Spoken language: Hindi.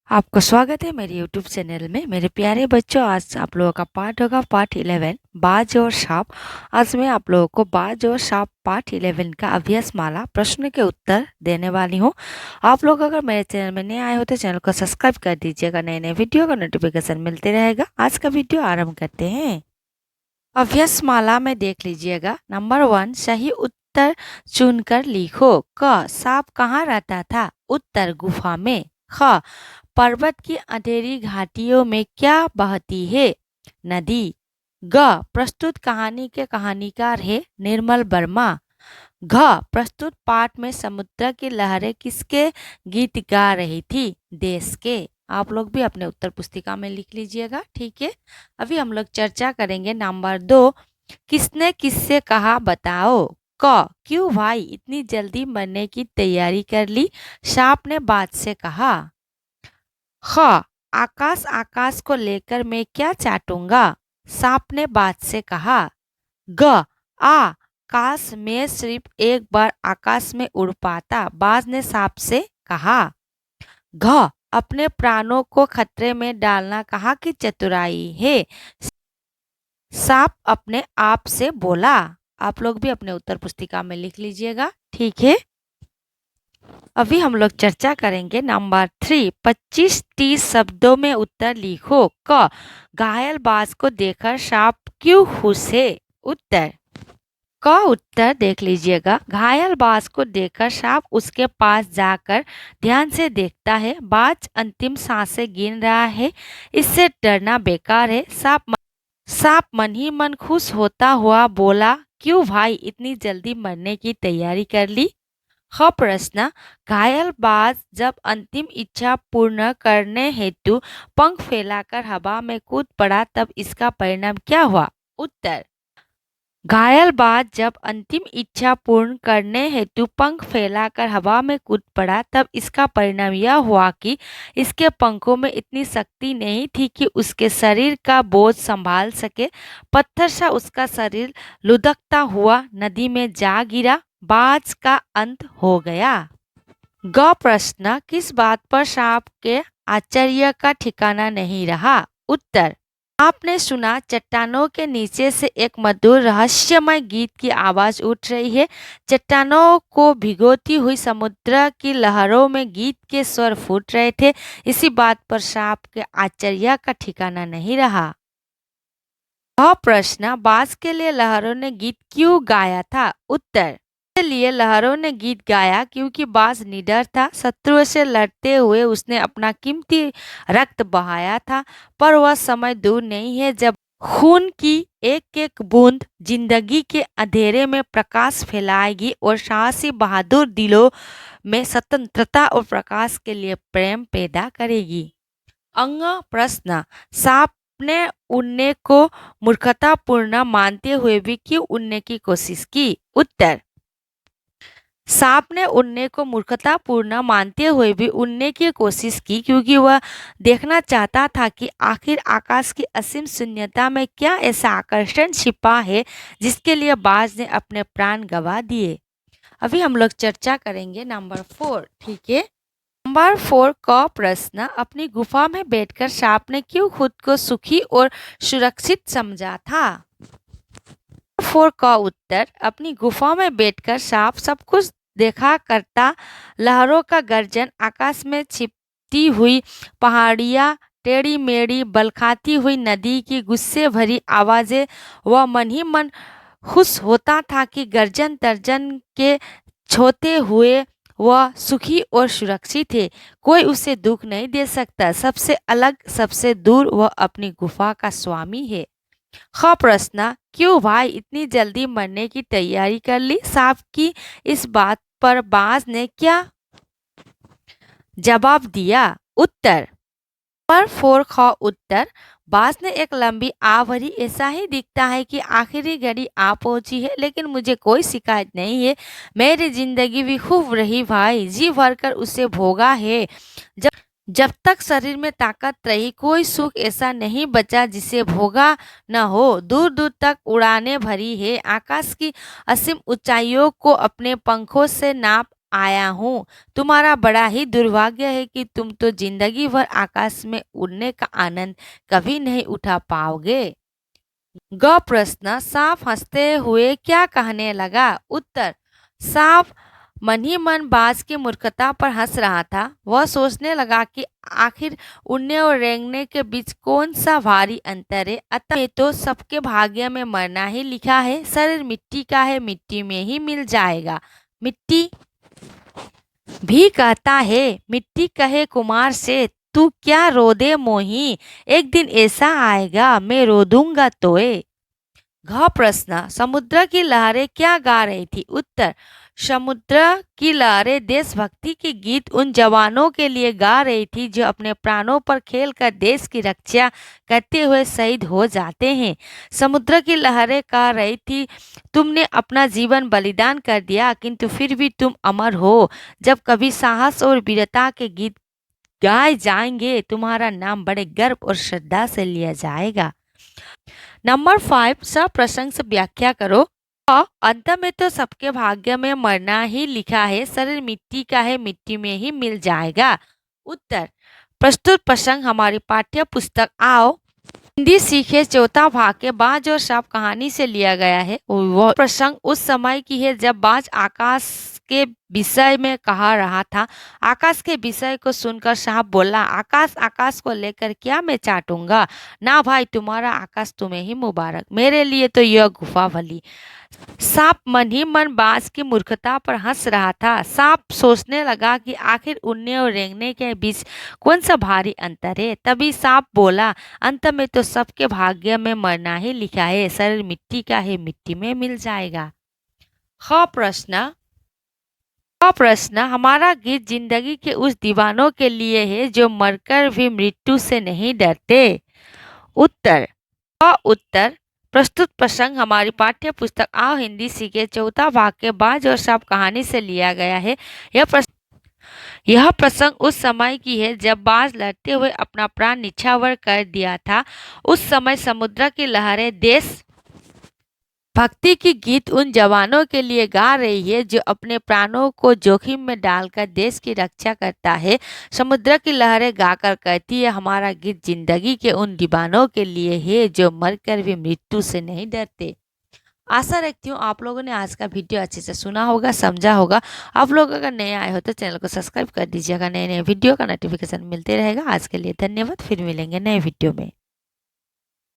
आपका स्वागत है मेरे YouTube चैनल में। मेरे प्यारे बच्चों, आज आप लोगों का पाठ होगा पार्ट 11 बाज और सांप। आज मैं आप लोगों को बाज और सांप पार्ट 11 का अभ्यास माला प्रश्न के उत्तर देने वाली हूँ। आप लोग अगर मेरे चैनल में नए आए हो तो चैनल को सब्सक्राइब कर दीजिएगा, नए नए वीडियो का नोटिफिकेशन मिलते रहेगा। आज का वीडियो आरम्भ करते हैं। अभ्यास माला में देख लीजिएगा। नंबर 1, सही उत्तर चुनकर लिखो। क, सांप कहाँ रहता था? उत्तर, गुफा में। ख, पर्वत की अंधेरी घाटियों में क्या बहती है? नदी। ग, प्रस्तुत कहानी के कहानीकार है निर्मल वर्मा। घ, प्रस्तुत पाठ में समुद्र की लहरें किसके गीत गा रही थी? देश के। आप लोग भी अपने उत्तर पुस्तिका में लिख लीजिएगा, ठीक है। अभी हम लोग चर्चा करेंगे। नंबर 2, किसने किससे कहा बताओ। क, क्यों भाई इतनी जल्दी मरने की तैयारी कर ली? सांप ने बाज से कहा। ख, आकाश आकाश को लेकर मैं क्या चाटूंगा? सांप ने बाज से कहा। ग, आ, काश मैं सिर्फ एक बार आकाश में उड़ पाता, बाज ने सांप से कहा। घ, अपने प्राणों को खतरे में डालना कहाँ की चतुराई है? सांप अपने आप से बोला। आप लोग भी अपने उत्तर पुस्तिका में लिख लीजिएगा, ठीक है। अभी हम लोग चर्चा करेंगे। नंबर 3, 25-30 शब्दों में उत्तर लिखो। क, घायल बाज को देखकर सांप क्यों खुश है? उत्तर, का उत्तर देख लीजिएगा। घायल बाज को देखकर सांप उसके पास जाकर ध्यान से देखता है। बाज अंतिम सांसें गिन रहा है, इससे डरना बेकार है। सांप मन ही मन खुश होता हुआ बोला, क्यों भाई इतनी जल्दी मरने की तैयारी कर ली? ख, प्रश्न, घायल बाज जब अंतिम इच्छा पूर्ण करने हेतु पंख फैलाकर हवा में कूद पड़ा तब इसका परिणाम क्या हुआ? उत्तर, घायल बाज जब अंतिम इच्छा पूर्ण करने हेतु पंख फैलाकर हवा में कूद पड़ा तब इसका परिणाम यह हुआ कि इसके पंखों में इतनी शक्ति नहीं थी कि उसके शरीर का बोझ संभाल सके। पत्थर सा उसका शरीर लुढ़कता हुआ नदी में जा गिरा। बाज का अंत हो गया। ग, प्रश्न, किस बात पर सांप के आश्चर्य का ठिकाना नहीं रहा? उत्तर, आपने सुना चट्टानों के नीचे से एक मधुर रहस्यमय गीत की आवाज उठ रही है। चट्टानों को भिगोती हुई समुद्र की लहरों में गीत के स्वर फूट रहे थे। इसी बात पर सांप के आश्चर्य का ठिकाना नहीं रहा। वह प्रश्न, बाज के लिए लहरों ने गीत क्यों गाया था? उत्तर, के लिए लहरों ने गीत गाया क्योंकि बाज निडर था। शत्रुओं से लड़ते हुए उसने अपना कीमती रक्त बहाया था, पर वह समय दूर नहीं है जब खून की एक एक बूंद जिंदगी के अंधेरे में प्रकाश फैलाएगी और साहसी बहादुर दिलों में स्वतंत्रता और प्रकाश के लिए प्रेम पैदा करेगी। अंग, प्रश्न, सांप ने उड़ने को मूर्खतापूर्ण मानते हुए भी क्यों उड़ने की कोशिश की? उत्तर, सांप ने उड़ने को मूर्खतापूर्ण मानते हुए भी उड़ने की कोशिश की क्योंकि वह देखना चाहता था कि आखिर आकाश की असीम शून्यता में क्या ऐसा आकर्षण छिपा है जिसके लिए बाज ने अपने प्राण गंवा दिए। अभी हम लोग चर्चा करेंगे। नंबर 4, ठीक है। नंबर 4 का प्रश्न, अपनी गुफा में बैठकर सांप ने क्यों खुद को सुखी और सुरक्षित समझा था? 4 का उत्तर, अपनी गुफा में बैठकर सांप सब कुछ देखा करता। लहरों का गर्जन, आकाश में छिपती हुई पहाड़ियाँ, टेढ़ी मेढ़ी बलखाती हुई नदी की गुस्से भरी आवाजें, वह मन ही मन खुश होता था कि गर्जन तर्जन के छोते हुए वह सुखी और सुरक्षित है। कोई उसे दुख नहीं दे सकता। सबसे अलग, सबसे दूर वह अपनी गुफा का स्वामी है। ख, प्रश्न, क्यों भाई इतनी जल्दी मरने की तैयारी कर ली? सांप की इस बात पर बाज ने क्या जवाब दिया? उत्तर, पर 4 का उत्तर, बाज ने एक लंबी आ भरी, ऐसा ही दिखता है कि आखिरी घड़ी आ पहुंची है, लेकिन मुझे कोई शिकायत नहीं है। मेरी जिंदगी भी खूब रही भाई, जी भरकर उसे भोगा है। जब जब तक शरीर में ताकत रही, कोई सुख ऐसा नहीं बचा जिसे भोगा न हो। दूर दूर तक उड़ाने भरी है, आकाश की असीम ऊंचाइयों को अपने पंखों से नाप आया हूँ। तुम्हारा बड़ा ही दुर्भाग्य है कि तुम तो जिंदगी भर आकाश में उड़ने का आनंद कभी नहीं उठा पाओगे। ग प्रश्न, सांप हंसते हुए क्या कहने लगा? उत्तर, सांप मन ही मन बाज की मूर्खता पर हंस रहा था। वह सोचने लगा कि आखिर उड़ने और रेंगने के बीच कौन सा भारी अंतर है। अतः ये तो सबके भाग्य में मरना ही लिखा है। शरीर मिट्टी का है, मिट्टी में ही मिल जाएगा। मिट्टी भी कहता है, मिट्टी कहे कुमार से, तू क्या रो दे मोही, एक दिन ऐसा आएगा मैं रो दूंगा तोए। घ प्रश्न, समुद्र की लहरें क्या गा रही थी? उत्तर, समुद्र की लहरें देशभक्ति के गीत उन जवानों के लिए गा रही थी जो अपने प्राणों पर खेलकर देश की रक्षा करते हुए शहीद हो जाते हैं। समुद्र की लहरें कह रही थी, तुमने अपना जीवन बलिदान कर दिया किंतु फिर भी तुम अमर हो। जब कभी साहस और वीरता के गीत गाए जाएंगे तुम्हारा नाम बड़े गर्व और श्रद्धा से लिया जाएगा। नंबर 5, सप्रसंग से व्याख्या करो। अंत में तो सबके भाग्य में मरना ही लिखा है। शरीर मिट्टी का है, मिट्टी में ही मिल जाएगा। उत्तर, प्रस्तुत प्रसंग हमारी पाठ्य पुस्तक आओ हिंदी सीखे चौथा भाग के बाज और सांप कहानी से लिया गया है। वह प्रसंग उस समय की है जब बाज आकाश के विषय में कहा रहा था। आकाश के विषय को सुनकर सांप बोला, आकाश आकाश को लेकर क्या मैं चाटूंगा? ना भाई, तुम्हारा आकाश तुम्हें ही मुबारक, मेरे लिए तो यह गुफा भली। सांप मन ही मन बाज की मूर्खता पर हंस रहा था। सांप सोचने लगा कि आखिर उड़ने और रेंगने के बीच कौन सा भारी अंतर है। तभी सांप बोला, अंत में तो सबके भाग्य में मरना ही लिखा है। शरीर मिट्टी का है, मिट्टी में मिल जाएगा। ख प्रश्न, हमारा गीत जिंदगी के उस दीवानों के लिए है जो मरकर भी मृत्यु से नहीं डरते। उत्तर, उत्तर, प्रस्तुत प्रसंग हमारी पाठ्य पुस्तक आओ हिंदी सीखे चौथा भाग के बाज और सांप कहानी से लिया गया है। यह प्रसंग उस समय की है जब बाज लड़ते हुए अपना प्राण निछावर कर दिया था। उस समय समुद्र की लहरें देश भक्ति की गीत उन जवानों के लिए गा रही है जो अपने प्राणों को जोखिम में डालकर देश की रक्षा करता है। समुद्र की लहरें गाकर कहती है, हमारा गीत जिंदगी के उन दीवानों के लिए है जो मरकर भी मृत्यु से नहीं डरते। आशा रखती हूँ आप लोगों ने आज का वीडियो अच्छे से सुना होगा, समझा होगा। आप लोग अगर नए आए हो तो चैनल को सब्सक्राइब कर दीजिएगा। नए नए वीडियो का नोटिफिकेशन मिलते रहेगा। आज के लिए धन्यवाद। फिर मिलेंगे नए वीडियो में।